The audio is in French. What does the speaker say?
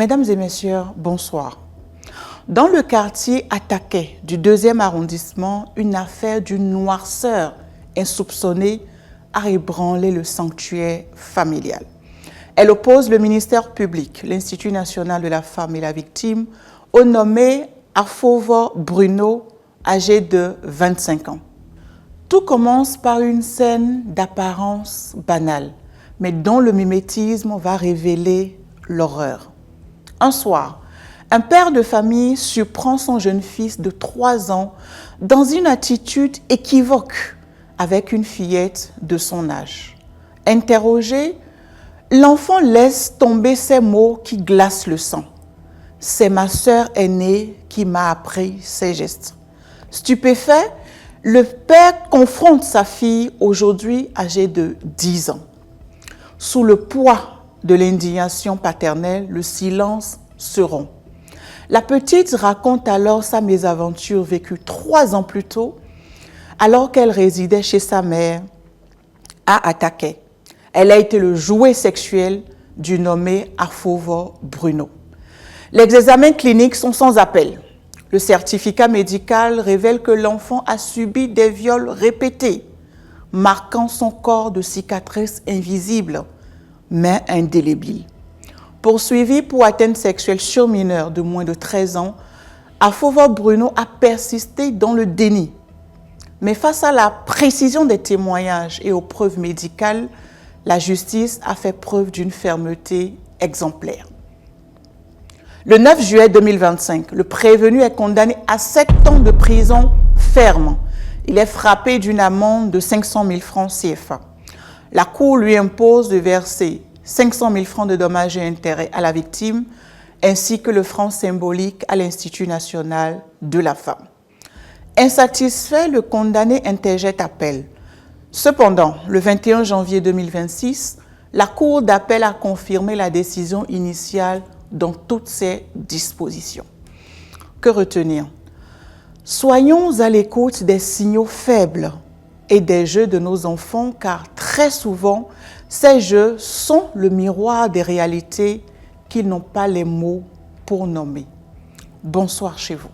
Mesdames et messieurs, bonsoir. Dans le quartier attaqué du 2e arrondissement, une affaire d'une noirceur insoupçonnée a ébranlé le sanctuaire familial. Elle oppose le ministère public, l'Institut national de la femme et la victime, au nommé Afovo Bruno, âgé de 25 ans. Tout commence par une scène d'apparence banale, mais dont le mimétisme va révéler l'horreur. Un soir, un père de famille surprend son jeune fils de 3 ans dans une attitude équivoque avec une fillette de son âge. Interrogé, l'enfant laisse tomber ces mots qui glacent le sang. « C'est ma sœur aînée qui m'a appris ces gestes. » Stupéfait, le père confronte sa fille, aujourd'hui âgée de 10 ans. Sous le poids de l'indignation paternelle, le silence se rompt. La petite raconte alors sa mésaventure vécue 3 ans plus tôt, alors qu'elle résidait chez sa mère à Attaqué. Elle a été le jouet sexuel du nommé Afovo Bruno. Les examens cliniques sont sans appel. Le certificat médical révèle que l'enfant a subi des viols répétés, marquant son corps de cicatrices invisibles, mais indélébiles. Poursuivi pour atteinte sexuelle sur mineur de moins de 13 ans, Afovo Bruno a persisté dans le déni. Mais face à la précision des témoignages et aux preuves médicales, la justice a fait preuve d'une fermeté exemplaire. Le 9 juillet 2025, le prévenu est condamné à 7 ans de prison ferme. Il est frappé d'une amende de 500 000 francs CFA. La Cour lui impose de verser 500 000 francs de dommages et intérêts à la victime, ainsi que le franc symbolique à l'Institut national de la femme. Insatisfait, le condamné interjette appel. Cependant, le 21 janvier 2026, la Cour d'appel a confirmé la décision initiale dans toutes ses dispositions. Que retenir? Soyons à l'écoute des signaux faibles et des jeux de nos enfants, car très souvent, ces jeux sont le miroir des réalités qu'ils n'ont pas les mots pour nommer. Bonsoir chez vous.